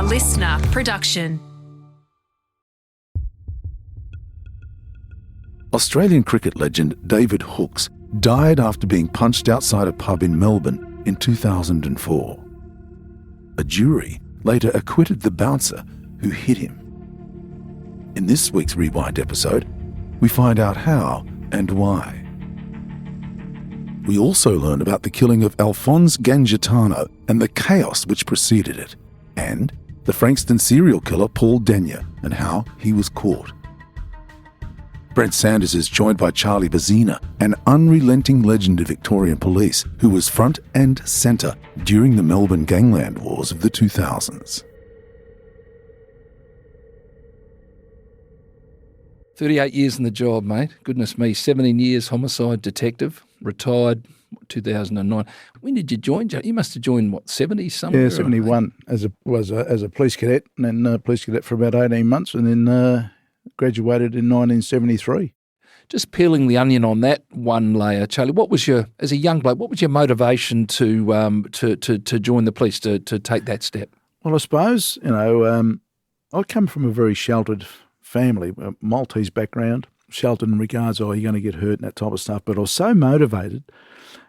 listener production. Australian cricket legend David Hookes died after being punched outside a pub in Melbourne in 2004. A jury later acquitted the bouncer who hit him. In this week's Rewind episode, we find out how and why. We also learn about the killing of Alphonse Gangitano and the chaos which preceded it, and the Frankston serial killer Paul Denyer and how he was caught. Brent Sanders is joined by Charlie Bezzina, an unrelenting legend of Victorian Police who was front and centre during the Melbourne Gangland wars of the 2000s. 38 years in the job, mate. Goodness me. 17 years homicide detective. Retired 2009. When did you join? You must have joined, what, 70 somewhere? Yeah, 71 as a police cadet, and then police cadet for about 18 months, and then graduated in 1973. Just peeling the onion on that one layer, Charlie. What was as a young bloke, what was your motivation to join the police, to take that step? Well, I suppose, I come from a very sheltered family, a Maltese background, sheltered in regards, you're going to get hurt and that type of stuff. But I was so motivated,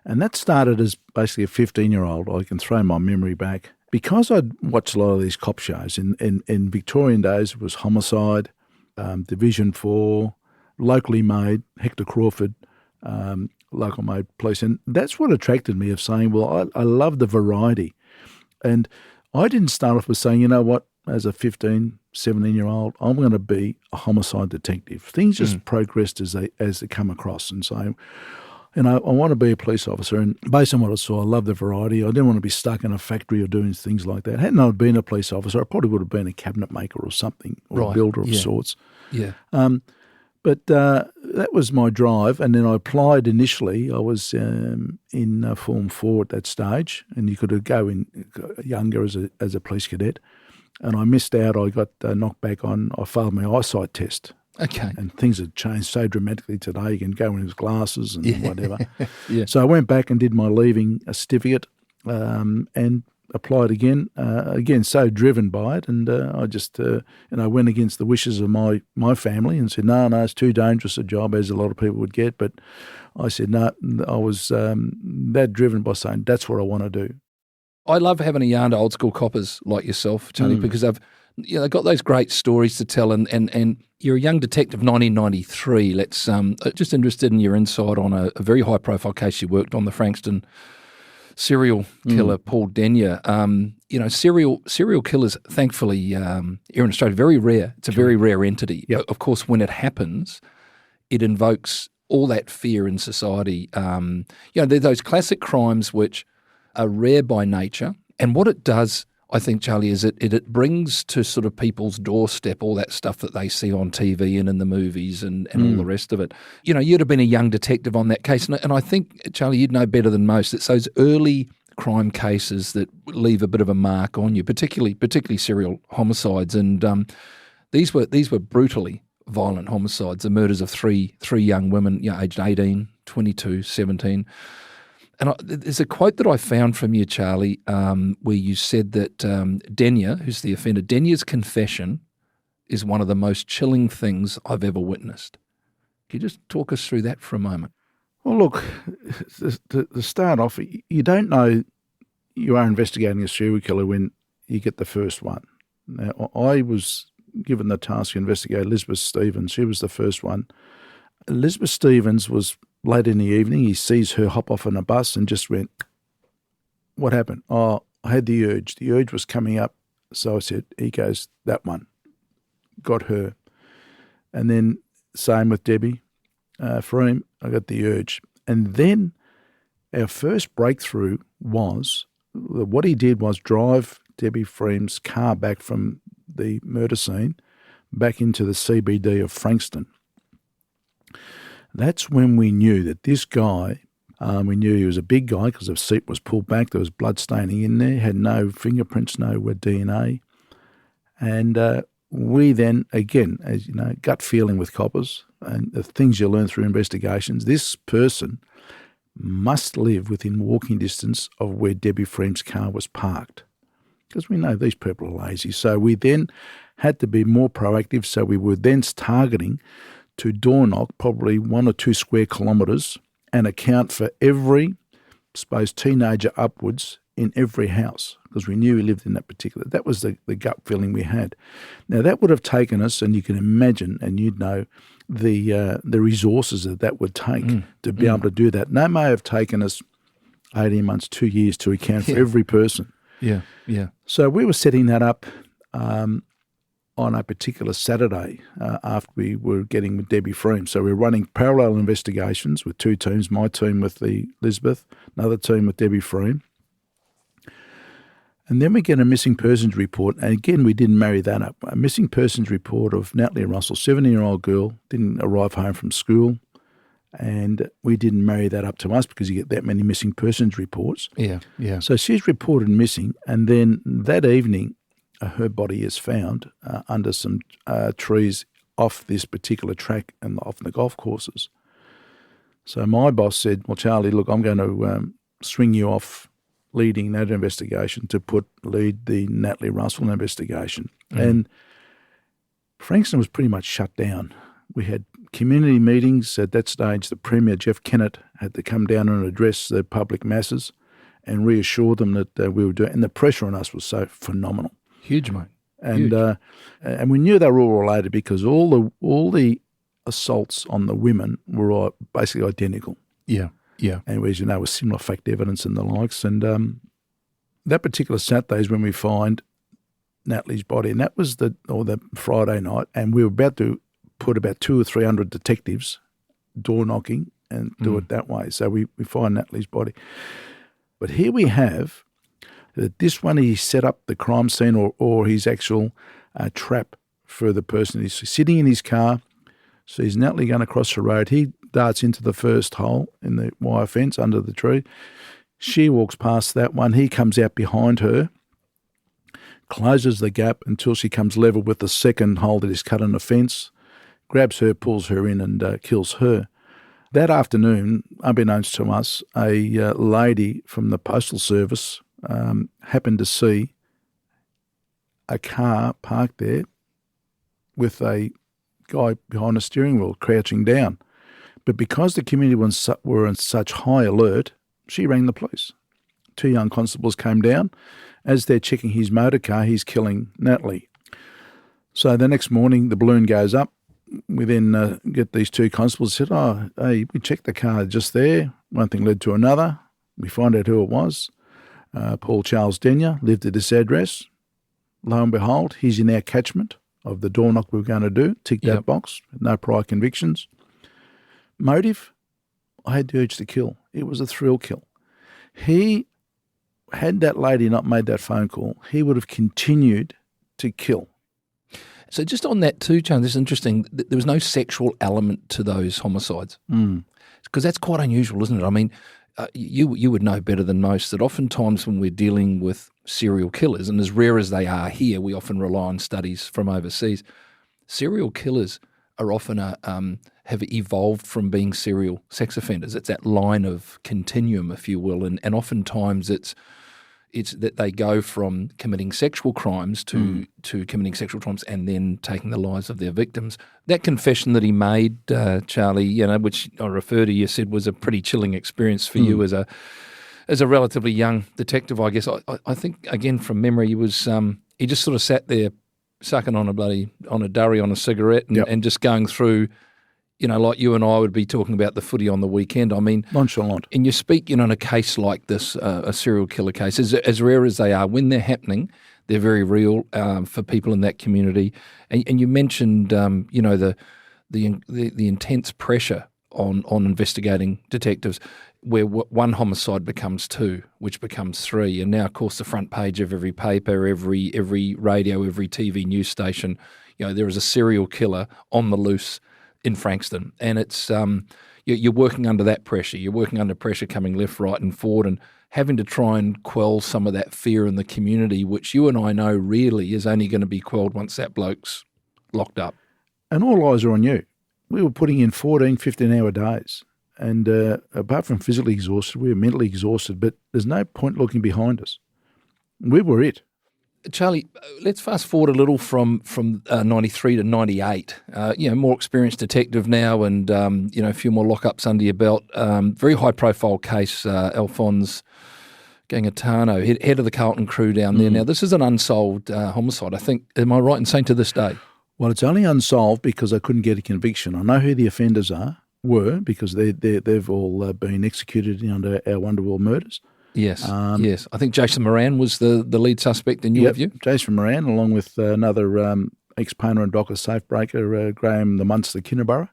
and that started as basically a 15-year-old. I can throw my memory back. Because I'd watched a lot of these cop shows, in Victorian days it was Homicide, Division 4, locally made, Hector Crawford, local made police. And that's what attracted me, of saying, well, I love the variety. And I didn't start off with saying, you know what, as a 15, 17-year-old, I'm going to be a homicide detective. Things just progressed as they come across. And so, I want to be a police officer. And based on what I saw, I love the variety. I didn't want to be stuck in a factory or doing things like that. Hadn't I been a police officer, I probably would have been a cabinet maker or something, or a builder of sorts. Yeah. But that was my drive. And then I applied initially. I was in Form 4 at that stage, and you could go in younger as a police cadet. And I missed out. I got knocked back on. I failed my eyesight test. Okay. And things had changed so dramatically today. You can go in with glasses and whatever. Yeah. So I went back and did my leaving certificate and applied again. Again, so driven by it. And I just, went against the wishes of my family and said, no, it's too dangerous a job, as a lot of people would get. But I said, no, I was that driven by saying, that's what I want to do. I love having a yarn to old school coppers like yourself, Charlie, because they've got those great stories to tell. And you're a young detective, 1993. Let's just interested in your insight on a very high profile case you worked on, the Frankston serial killer Paul Denyer. Serial killers, thankfully, here in Australia, very rare. It's a very rare entity. Yep. Of course, when it happens, it invokes all that fear in society. They're those classic crimes which are rare by nature. And what it does, I think, Charlie, is it brings to sort of people's doorstep all that stuff that they see on TV and in the movies and all the rest of it. You'd have been a young detective on that case. And I think, Charlie, you'd know better than most. It's those early crime cases that leave a bit of a mark on you, particularly serial homicides. And these were brutally violent homicides, the murders of three young women, aged 18, 22, 17. And there's a quote that I found from you, Charlie, where you said that Denyer, who's the offender, Denyer's confession is one of the most chilling things I've ever witnessed. Can you just talk us through that for a moment? Well, look, to start off, you don't know you are investigating a serial killer when you get the first one. Now, I was given the task to investigate Elizabeth Stevens. She was the first one. Elizabeth Stevens was late in the evening. He sees her hop off on a bus and just went, what happened? Oh, I had the urge. The urge was coming up. So I said, he goes, that one. Got her. And then same with Debbie. For him, I got the urge. And then our first breakthrough was, what he did was drive Debbie Freem's car back from the murder scene back into the CBD of Frankston. That's when we knew that this guy, we knew he was a big guy because the seat was pulled back. There was blood staining in there, had no fingerprints, no DNA. And we then, again, as you know, gut feeling with coppers and the things you learn through investigations, this person must live within walking distance of where Debbie Freem's car was parked. because we know these people are lazy. So we then had to be more proactive. So we were then targeting to door knock probably 1 or 2 square kilometres and account for every, I suppose, teenager upwards in every house, because we knew we lived in that particular. That was the gut feeling we had. Now that would have taken us, and you can imagine, and you'd know the resources that would take to be able to do that. And that may have taken us 18 months, 2 years to account for every person. Yeah, yeah. So we were setting that up on a particular Saturday after we were getting with Debbie Freem. So we were running parallel investigations with 2 teams, my team with the Elizabeth, another team with Debbie Freem. And then we get a missing persons report, and again, we didn't marry that up. A missing persons report of Natalie Russell, 17-year-old girl, didn't arrive home from school, and we didn't marry that up to us because you get that many missing persons reports. Yeah, yeah. So she's reported missing, and then that evening, her body is found under some trees off this particular track and off the golf courses. So my boss said, well, Charlie, look, I'm going to swing you off leading that investigation to lead the Natalie Russell investigation. And Frankston was pretty much shut down. We had community meetings. At that stage, the Premier, Jeff Kennett, had to come down and address the public masses and reassure them that we were doing, and the pressure on us was so phenomenal. Huge, mate. And and we knew they were all related because all the assaults on the women were all basically identical. Yeah, yeah. And as you know, with similar fact evidence and the likes. And that particular Saturday is when we find Natalie's body, and that was the Friday night, and we were about to put about 200 or 300 detectives door knocking and do it that way. So we find Natalie's body. But here we have that this one, he set up the crime scene or his actual trap for the person. He's sitting in his car, sees Natalie going across the road. He darts into the first hole in the wire fence under the tree. She walks past that one. He comes out behind her, closes the gap until she comes level with the second hole that is cut in the fence, grabs her, pulls her in and kills her. That afternoon, unbeknownst to us, a lady from the Postal Service happened to see a car parked there with a guy behind the steering wheel crouching down. But because the community were in such high alert, she rang the police. 2 young constables came down. As they're checking his motor car, he's killing Natalie. So the next morning, the balloon goes up. We then get these 2 constables said, oh, hey, we checked the car just there. One thing led to another. We find out who it was. Paul Charles Denyer lived at this address. Lo and behold, he's in our catchment of the door knock we were going to do. Tick that box. No prior convictions. Motive, I had the urge to kill. It was a thrill kill. Had that lady not made that phone call, he would have continued to kill. So just on that too, Charlie, this is interesting. There was no sexual element to those homicides. Because that's quite unusual, isn't it? I mean, you would know better than most that oftentimes when we're dealing with serial killers, and as rare as they are here, we often rely on studies from overseas, serial killers are often have evolved from being serial sex offenders. It's that line of continuum, if you will, and oftentimes it's that they go from committing sexual crimes to committing sexual crimes and then taking the lives of their victims. That confession that he made, Charlie, which I refer to, you said was a pretty chilling experience for you as a relatively young detective, I guess. I think, again, from memory, he just sort of sat there sucking on a durry on a cigarette and just going through, like you and I would be talking about the footy on the weekend. I mean, nonchalant. And you speak, in a case like this, a serial killer case, as rare as they are, when they're happening, they're very real for people in that community. And you mentioned, the intense pressure on investigating detectives, where one homicide becomes 2, which becomes 3, and now, of course, the front page of every paper, every radio, every TV news station, there is a serial killer on the loose in Frankston, and it's you're working under that pressure. You're working under pressure coming left, right and forward and having to try and quell some of that fear in the community, which you and I know really is only going to be quelled once that bloke's locked up. And all eyes are on you. We were putting in 14, 15-hour days, and apart from physically exhausted, we were mentally exhausted, but there's no point looking behind us. We were it. Charlie, let's fast forward a little from 93 to 98. More experienced detective now, and a few more lockups under your belt. Very high profile case, Alphonse Gangitano, head of the Carlton crew down there. Now, this is an unsolved homicide, I think. Am I right in saying to this day? Well, it's only unsolved because I couldn't get a conviction. I know who the offenders were because they've all been executed under our Underworld murders. Yes, yes. I think Jason Moran was the lead suspect in your view. Jason Moran, along with another ex-painter and docker safebreaker, Graham the Munster Kinniburgh.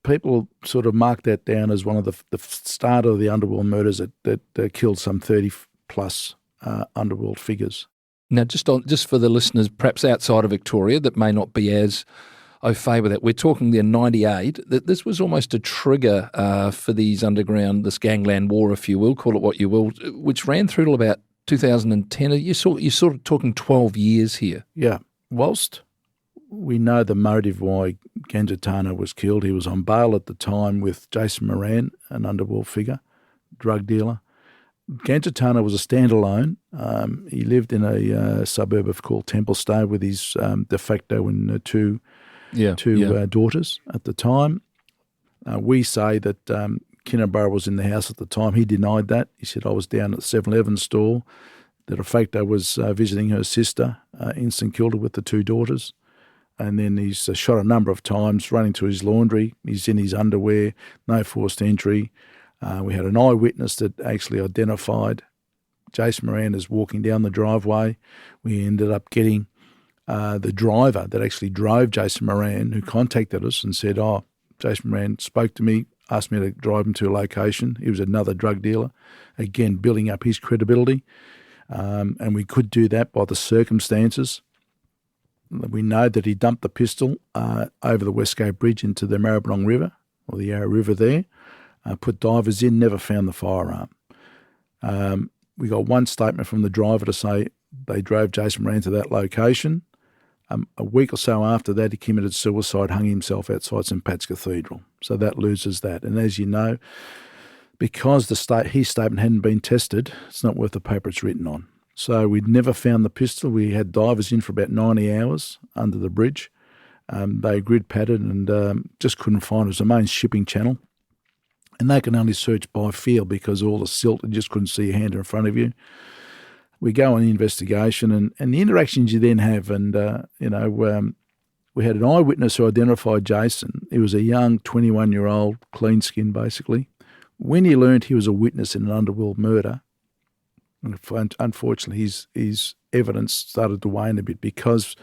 People sort of marked that down as one of the start of the Underworld murders that killed some 30-plus Underworld figures. Now, just for the listeners, perhaps outside of Victoria, that may not be as au fait with that, we're talking there 98, that this was almost a trigger for these underground, this gangland war, if you will, call it what you will, which ran through till about 2010. You're sort of talking 12 years here. Yeah. Whilst we know the motive why Gangitano was killed, he was on bail at the time with Jason Moran, an Underworld figure, drug dealer. Gangitano was a standalone. He lived in a suburb called Templestone with his de facto and two daughters at the time. We say that Kinniburgh was in the house at the time. He denied that. He said, I was down at the 7-Eleven store. The de facto was visiting her sister in St Kilda with the two daughters. And then he's shot a number of times, running to his laundry. He's in his underwear, no forced entry. We had an eyewitness that actually identified Jason Moran as walking down the driveway. We ended up getting the driver that actually drove Jason Moran, who contacted us and said, Jason Moran spoke to me, asked me to drive him to a location. He was another drug dealer, again, building up his credibility. And we could do that by the circumstances. We know that he dumped the pistol over the Westgate Bridge into the Maribyrnong River, or the Yarra River there, put divers in, never found the firearm. We got one statement from the driver to say they drove Jason Moran to that location. A week or so after that, he committed suicide, hung himself outside St Pat's Cathedral. So that loses that. And as you know, because his statement hadn't been tested, it's not worth the paper it's written on. So we'd never found the pistol. We had divers in for about 90 hours under the bridge. They grid padded and just couldn't find it. It was the main shipping channel. And they can only search by feel because all the silt, you just couldn't see a hand in front of you. We go on the investigation and the interactions you then have. And, we had an eyewitness who identified Jason. He was a young 21-year-old, clean skin basically. When he learned he was a witness in an Underworld murder, unfortunately, his evidence started to wane a bit because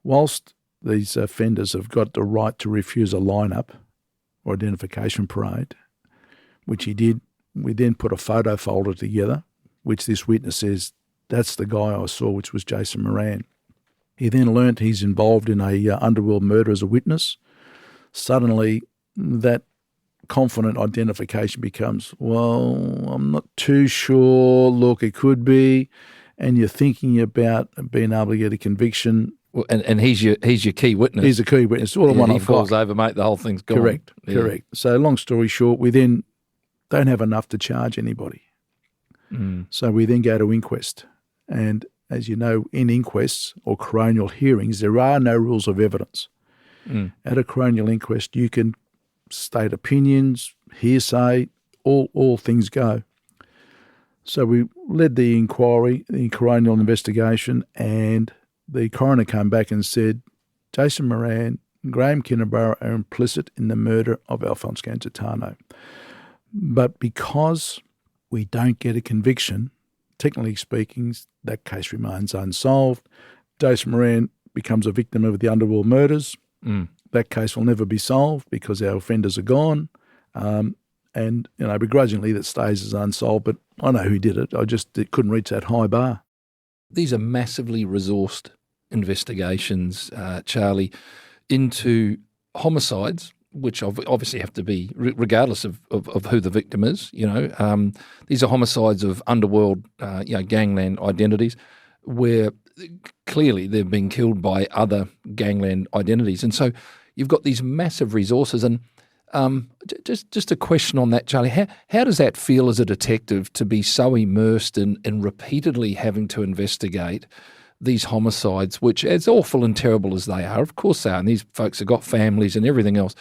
whilst these offenders have got the right to refuse a lineup or identification parade, which he did, we then put a photo folder together, which this witness says, that's the guy I saw, which was Jason Moran. He then learnt he's involved in a Underworld murder as a witness. Suddenly, that confident identification becomes, well, I'm not too sure, look, it could be, and you're thinking about being able to get a conviction. Well, and he's your key witness. He's a key witness. All the one he I've falls got. over, mate, the whole thing's gone. Correct. So long story short, we then don't have enough to charge anybody. So we then go to inquest. And as you know, in inquests or coronial hearings, there are no rules of evidence. At a coronial inquest, you can state opinions, hearsay, all things go. So we led the inquiry, the coronial investigation, and the coroner came back and said, Jason Moran, Graham Kinniburgh are implicit in the murder of Alphonse Gangitano. But because we don't get a conviction, technically speaking, that case remains unsolved. Jason Moran becomes a victim of the Underworld murders. That case will never be solved because our offenders are gone. And, begrudgingly that stays as unsolved, but I know who did it. It couldn't reach that high bar. These are massively resourced investigations, Charlie, into homicides, which obviously have to be, regardless of who the victim is, these are homicides of underworld, gangland identities where clearly they've been killed by other gangland identities. And so you've got these massive resources. And just a question on that, Charlie, how does that feel as a detective to be so immersed in repeatedly having to investigate these homicides, which, as awful and terrible as they are, of course they are, and these folks have got families and everything else.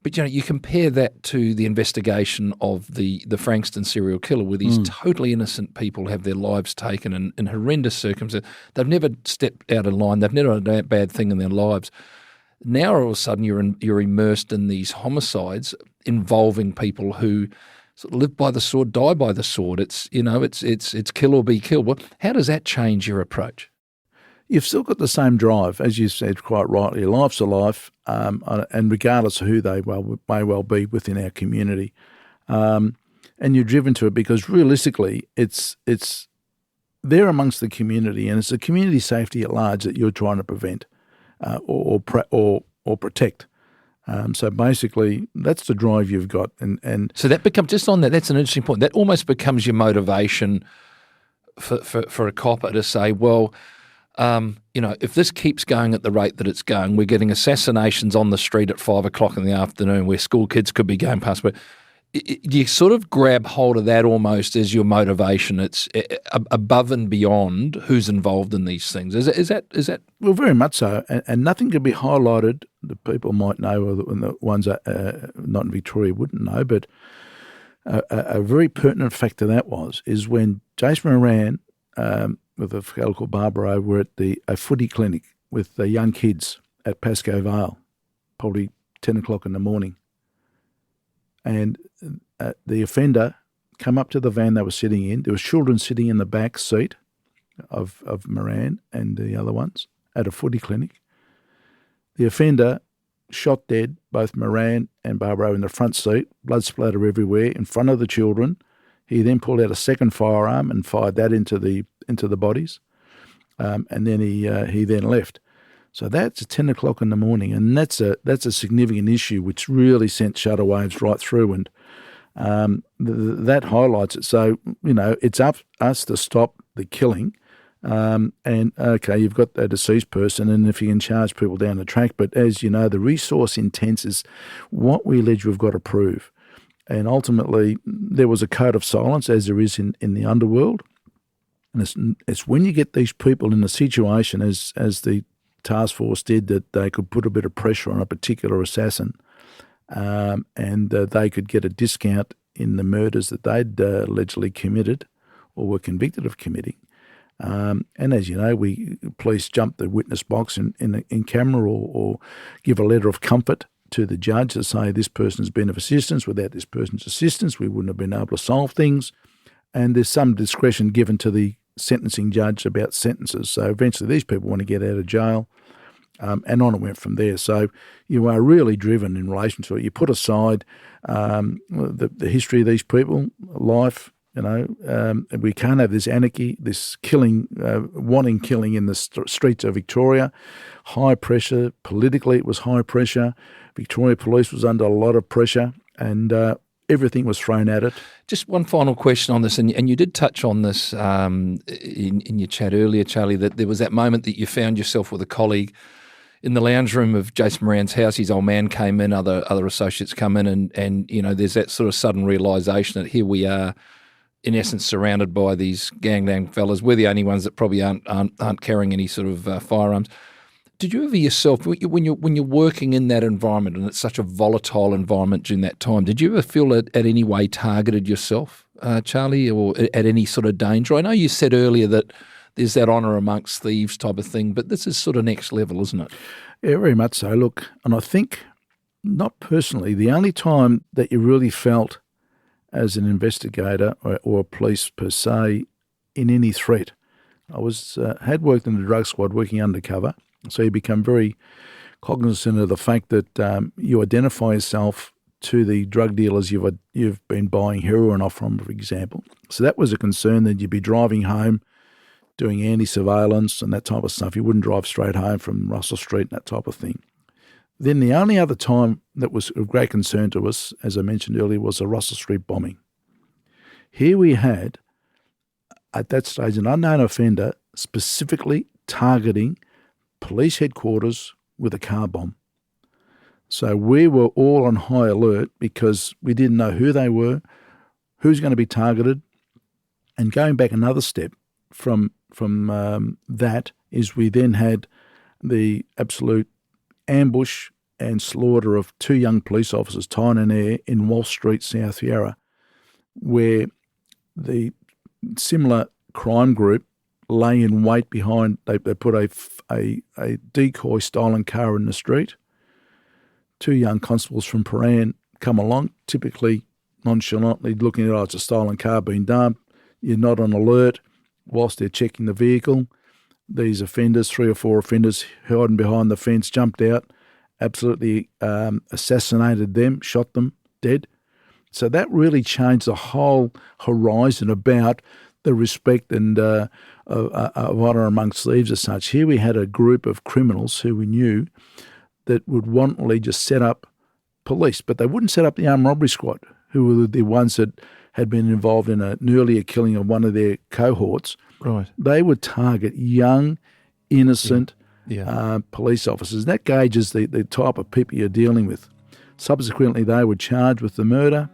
But, you compare that to the investigation of the Frankston serial killer, where these totally innocent people have their lives taken in horrendous circumstances. They've never stepped out of line. They've never done a bad thing in their lives. Now, all of a sudden, you're immersed in these homicides involving people who sort of live by the sword, die by the sword. It's kill or be killed. Well, how does that change your approach? You've still got the same drive, as you said quite rightly. Life's a life, and regardless of who they may well be within our community, and you're driven to it because realistically, it's there amongst the community, and it's the community safety at large that you're trying to prevent or protect. So basically, that's the drive you've got, and so that becomes just on that. That's an interesting point. That almost becomes your motivation for a copper to say, well, if this keeps going at the rate that it's going, we're getting assassinations on the street at 5 o'clock in the afternoon where school kids could be going past. But you sort of grab hold of that almost as your motivation. It's above and beyond who's involved in these things. Is that? Well, very much so. And nothing can be highlighted that people might know, or the ones that not in Victoria wouldn't know. But a very pertinent fact to that is when Jason Moran with a fellow called Barbara were at a footy clinic with the young kids at Pascoe Vale, probably 10 o'clock in the morning. And the offender come up to the van they were sitting in. There was children sitting in the back seat of Moran and the other ones at a footy clinic. The offender shot dead both Moran and Barbara in the front seat, blood splatter everywhere in front of the children. He then pulled out a second firearm and fired that into the bodies, and then he then left. So that's at 10 o'clock in the morning, and that's a significant issue which really sent shudder waves right through, and that highlights it. So it's up us to stop the killing, and okay, you've got a deceased person, and if you can charge people down the track, but as you know, the resource intense is what we allege we've got to prove. And ultimately, there was a code of silence, as there is in the underworld. And it's when you get these people in a situation, as the task force did, that they could put a bit of pressure on a particular assassin, and they could get a discount in the murders that they'd allegedly committed or were convicted of committing. And as you know, police jump the witness box in camera or give a letter of comfort to the judge to say this person's been of assistance. Without this person's assistance, we wouldn't have been able to solve things. And there's some discretion given to the sentencing judge about sentences. So eventually these people want to get out of jail, and on it went from there. So you are really driven in relation to it. You put aside the history of these people, life. We can't have this anarchy, this killing, wanting killing in the streets of Victoria. High pressure. Politically, it was high pressure. Victorian Police was under a lot of pressure, and everything was thrown at it. Just one final question on this, and you did touch on this in your chat earlier, Charlie, that there was that moment that you found yourself with a colleague in the lounge room of Jason Moran's house. His old man came in, other associates come in, and there's that sort of sudden realisation that here we are, in essence, surrounded by these gangland fellas. We're the only ones that probably aren't carrying any sort of firearms. Did you ever yourself, when you're working in that environment, and it's such a volatile environment during that time, did you ever feel at any way targeted yourself, Charlie, or at any sort of danger? I know you said earlier that there's that honour amongst thieves type of thing, but this is sort of next level, isn't it? Yeah, very much so. Look, and I think, not personally, the only time that you really felt as an investigator or a police per se in any threat, I had worked in the drug squad working undercover. So you become very cognizant of the fact that you identify yourself to the drug dealers you've been buying heroin off from, for example. So that was a concern, that you'd be driving home, doing anti-surveillance and that type of stuff. You wouldn't drive straight home from Russell Street and that type of thing. Then the only other time that was of great concern to us, as I mentioned earlier, was the Russell Street bombing. Here we had, at that stage, an unknown offender specifically targeting police headquarters with a car bomb. So we were all on high alert because we didn't know who they were, who's going to be targeted. And going back another step, from that is we then had the absolute ambush and slaughter of 2 young police officers, Tyne and Eyre, in Walsh Street, South Yarra, where the similar crime group lay in wait behind. They put a decoy stolen car in the street. 2 young constables from Paran come along, typically nonchalantly looking at, it's a stolen car being dumped. You're not on alert whilst they're checking the vehicle. These offenders, 3 or 4 offenders, hiding behind the fence, jumped out, absolutely assassinated them, shot them dead. So that really changed the whole horizon about the respect and of honour amongst thieves as such. Here we had a group of criminals who we knew that would wantonly just set up police, but they wouldn't set up the armed robbery squad, who were the ones that had been involved in an earlier killing of one of their cohorts. Right. They would target young, innocent police officers. That gauges the type of people you're dealing with. Subsequently, they were charged with the murder.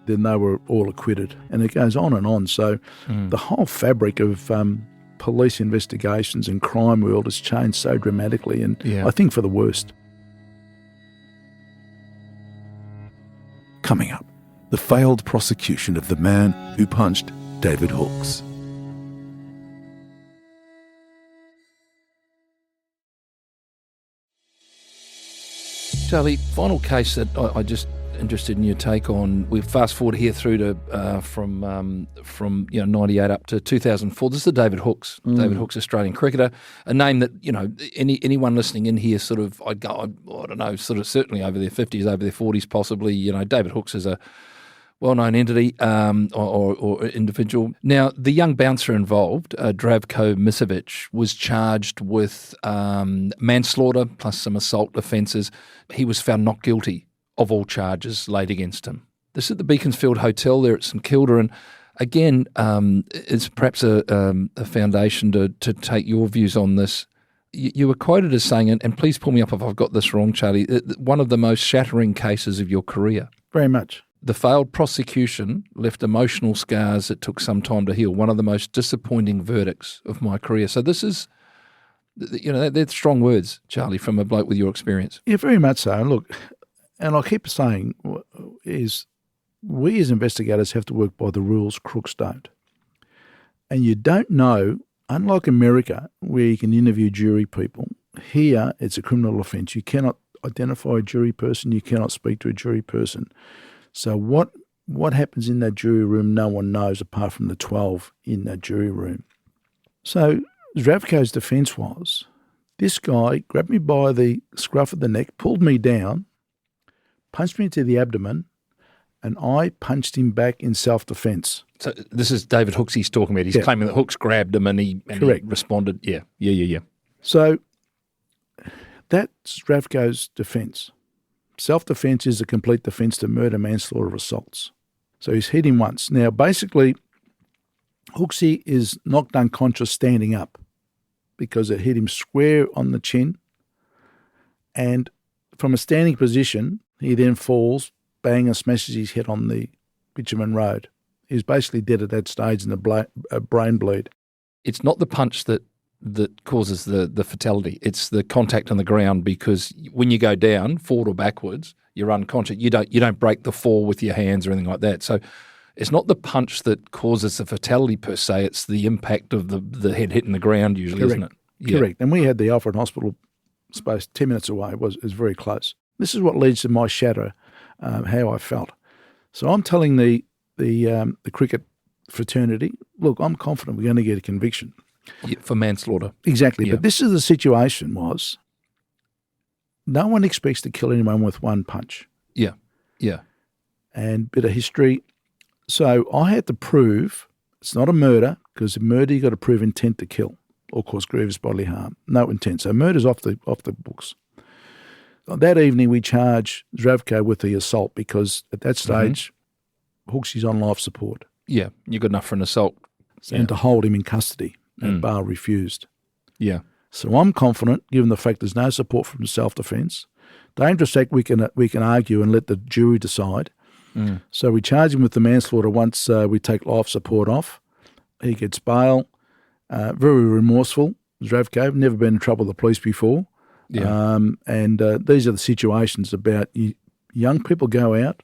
Then they were all acquitted. And it goes on and on. So the whole fabric of police investigations and crime world has changed so dramatically, and I think for the worst. Coming up, the failed prosecution of the man who punched David Hooks. Charlie, final case that I just interested in your take on. We fast forward here through to from 98 up to 2004. This is the David Hooks. David Hooks, Australian cricketer, a name that anyone listening in here sort of I don't know, sort of certainly over their 50s, over their 40s, possibly. David Hooks is a well-known entity or individual. Now, the young bouncer involved, Zdravko Misevic, was charged with manslaughter plus some assault offences. He was found not guilty of all charges laid against him. This is at the Beaconsfield Hotel there at St Kilda, and again, it's perhaps a foundation to take your views on this. You were quoted as saying, and please pull me up if I've got this wrong, Charlie, one of the most shattering cases of your career. Very much. The failed prosecution left emotional scars that took some time to heal. One of the most disappointing verdicts of my career. So this is, they're strong words, Charlie, from a bloke with your experience. Yeah, very much so. Look, and I keep saying is we as investigators have to work by the rules, crooks don't. And you don't know, unlike America, where you can interview jury people, here it's a criminal offence. You cannot identify a jury person, you cannot speak to a jury person. So what happens in that jury room, no one knows apart from the 12 in that jury room. So Zdravko's defence was, this guy grabbed me by the scruff of the neck, pulled me down, punched me into the abdomen, and I punched him back in self-defence. So this is David Hooks he's talking about. He's claiming that Hooks grabbed him and he responded. Yeah. So that's Zdravko's defence. Self-defence is a complete defence to murder, manslaughter, or assaults. So he's hit him once. Now, basically, Hooksy is knocked unconscious standing up because it hit him square on the chin. And from a standing position, he then falls, bang, and smashes his head on the bitumen road. He's basically dead at that stage in a brain bleed. It's not the punch that causes the fatality. It's the contact on the ground, because when you go down, forward or backwards, you're unconscious. You don't break the fall with your hands or anything like that. So it's not the punch that causes the fatality per se. It's the impact of the head hitting the ground usually, Correct. Isn't it? Yeah. Correct. And we had the Alfred Hospital space 10 minutes away. It was very close. This is what leads to my shadow, how I felt. So I'm telling the cricket fraternity, look, I'm confident we're going to get a conviction. Yeah, for manslaughter. Exactly. Yeah. But this is the situation was, no one expects to kill anyone with one punch. Yeah. And bit of history. So I had to prove it's not a murder, because in murder you've got to prove intent to kill or cause grievous bodily harm. No intent. So murder's off the books. That evening we charged Zdravko with the assault, because at that stage, Hooksy's on life support. Yeah, you got enough for an assault. And to hold him in custody. And bail refused. Yeah. So I'm confident, given the fact there's no support from self-defence. Dangerous act we can argue and let the jury decide. So we charge him with the manslaughter once we take life support off. He gets bail. very remorseful. Zdravko, never been in trouble with the police before. Yeah. And these are the situations about young people go out,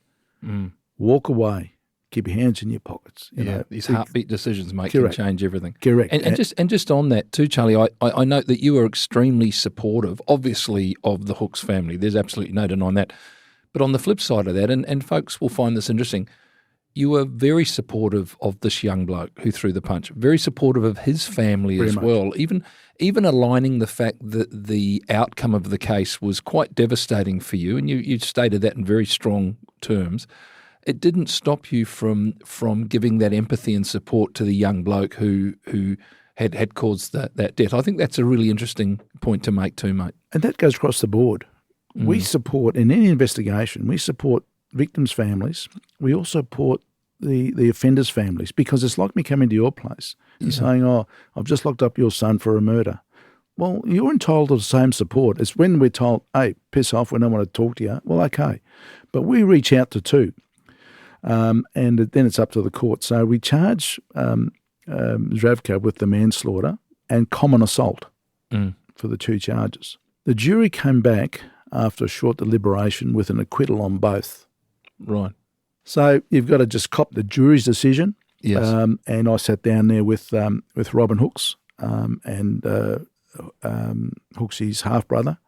walk away, keep your hands in your pockets. You know, these heartbeat decisions, mate, can change everything. Correct. And just on that too, Charlie, I note that you are extremely supportive, obviously, of the Hooks family. There's absolutely no denying that. But on the flip side of that, and folks will find this interesting, you were very supportive of this young bloke who threw the punch, very supportive of his family as well, even aligning the fact that the outcome of the case was quite devastating for you, and you stated that in very strong terms. It didn't stop you from giving that empathy and support to the young bloke who had caused that death. I think that's a really interesting point to make too, mate. And that goes across the board. We support, in any investigation, we support victims' families. We also support the offenders' families, because it's like me coming to your place. You're saying, oh, I've just locked up your son for a murder. Well, you're entitled to the same support. It's when we're told, hey, piss off, we don't want to talk to you. Well, okay. But we reach out to two, and then it's up to the court. So we charge Zdravko with the manslaughter and common assault for the two charges. The jury came back after a short deliberation with an acquittal on both. Right. So you've got to just cop the jury's decision. Yes. And I sat down there with Robin Hooks and Hooksy's half-brother,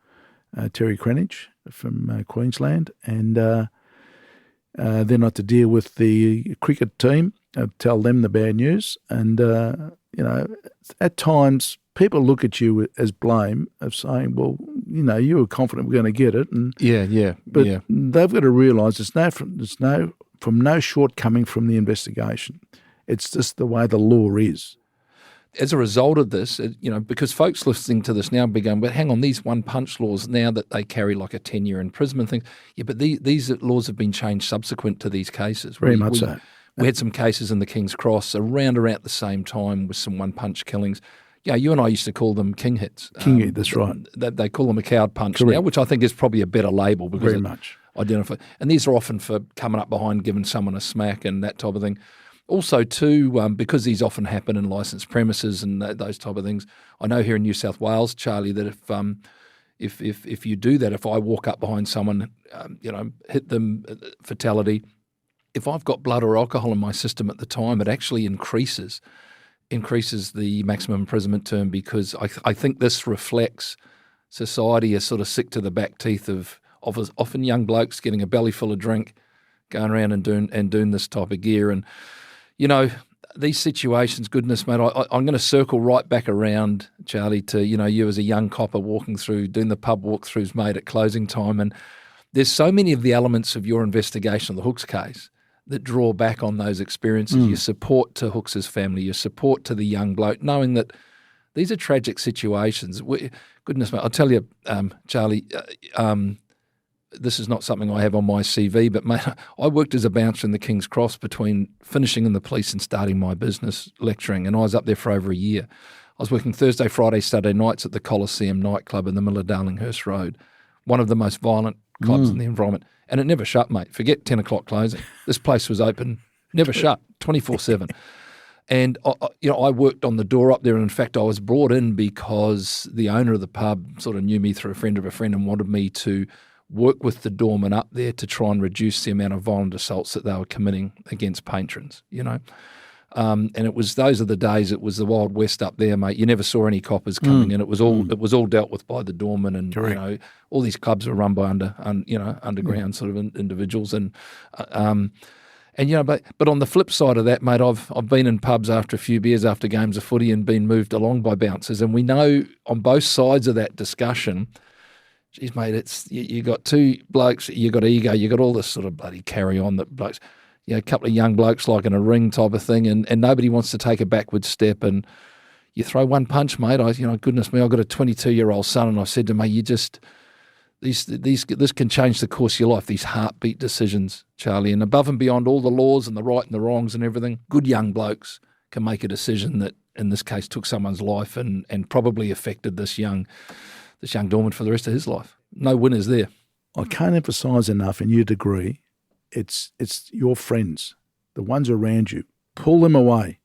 Terry Crenage from Queensland, and then I had to deal with the cricket team, tell them the bad news. And, at times people look at you as blame of saying, well, you were confident we're going to get it. And But they've got to realise there's no shortcoming from the investigation. It's just the way the law is. As a result of this, because folks listening to this now be going, but hang on, these one-punch laws, now that they carry like a 10-year imprisonment thing, but these laws have been changed subsequent to these cases. Very much so. We had some cases in the King's Cross around the same time with some one-punch killings. Yeah, you and I used to call them king hits. King hit, that's right. They call them a cowed punch now, which I think is probably a better label because very much. Identify. And these are often for coming up behind, giving someone a smack and that type of thing. Also, too, because these often happen in licensed premises and those type of things, I know here in New South Wales, Charlie, that if you do that, if I walk up behind someone, hit them, fatality, if I've got blood or alcohol in my system at the time, it actually increases the maximum imprisonment term, because I think this reflects society is sort of sick to the back teeth of often young blokes getting a belly full of drink, going around and doing this type of gear. And, these situations, goodness, mate, I'm going to circle right back around, Charlie, to, you as a young copper walking through, doing the pub walkthroughs, mate, at closing time. And there's so many of the elements of your investigation of the Hooks case that draw back on those experiences, your support to Hooks's family, your support to the young bloke, knowing that these are tragic situations. Goodness, mate, I'll tell you, Charlie, this is not something I have on my CV, but mate, I worked as a bouncer in the King's Cross between finishing in the police and starting my business lecturing, and I was up there for over a year. I was working Thursday, Friday, Saturday nights at the Coliseum nightclub in the middle of Darlinghurst Road, one of the most violent clubs in the environment. And it never shut, mate. Forget 10 o'clock closing. This place was open, never shut, 24/7. And, I worked on the door up there. And in fact, I was brought in because the owner of the pub sort of knew me through a friend of a friend and wanted me to work with the doorman up there to try and reduce the amount of violent assaults that they were committing against patrons, And those are the days, it was the Wild West up there, mate. You never saw any coppers coming in. It was all dealt with by the doorman, and all these clubs were run by underground sort of individuals, but on the flip side of that, mate, I've been in pubs after a few beers after games of footy and been moved along by bouncers, and we know on both sides of that discussion, geez, mate, it's you got two blokes, you got ego, you got all this sort of bloody carry on that blokes. A couple of young blokes like in a ring type of thing, and nobody wants to take a backward step, and you throw one punch, mate. Goodness me, I've got a 22-year-old son, and I said to him, this can change the course of your life, these heartbeat decisions, Charlie, and above and beyond all the laws and the right and the wrongs and everything, good young blokes can make a decision that, in this case, took someone's life and probably affected this young doorman for the rest of his life. No winners there. I can't emphasise enough, and you'd agree, it's your friends, the ones around you. Pull them away.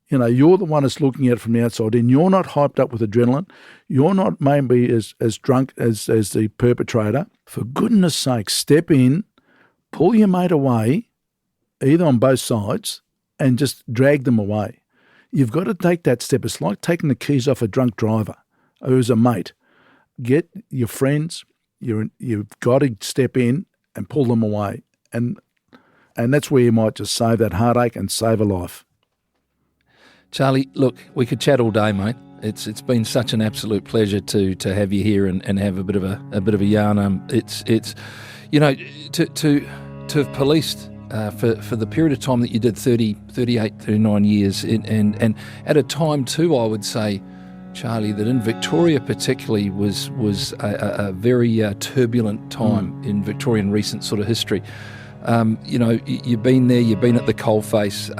You know, you're the one that's looking at it from the outside, and you're not hyped up with adrenaline. You're not maybe as drunk as the perpetrator. For goodness sake, step in, pull your mate away, either on both sides, and just drag them away. You've got to take that step. It's like taking the keys off a drunk driver who's a mate. Get your friends. You've got to step in and pull them away. And that's where you might just save that heartache and save a life. Charlie, look, we could chat all day, mate. It's been such an absolute pleasure to have you here and have a bit of a yarn. It's you know, to have policed for the period of time that you did, 38, 39 years, and at a time too, I would say, Charlie, that in Victoria particularly was a very turbulent time in Victorian recent sort of history. You know, you've been there, you've been at the coalface.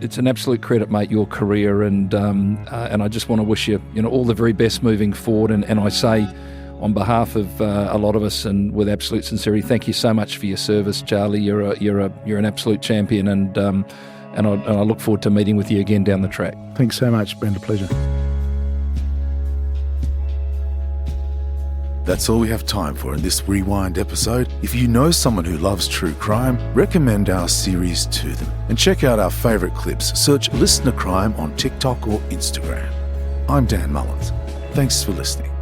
It's an absolute credit, mate, your career, and I just want to wish you, all the very best moving forward. And I say, on behalf of a lot of us, and with absolute sincerity, thank you so much for your service, Charlie. You're an absolute champion, and I look forward to meeting with you again down the track. Thanks so much. It's been a pleasure. That's all we have time for in this Rewind episode. If you know someone who loves true crime, recommend our series to them. And check out our favourite clips. Search Listener Crime on TikTok or Instagram. I'm Dan Mullins. Thanks for listening.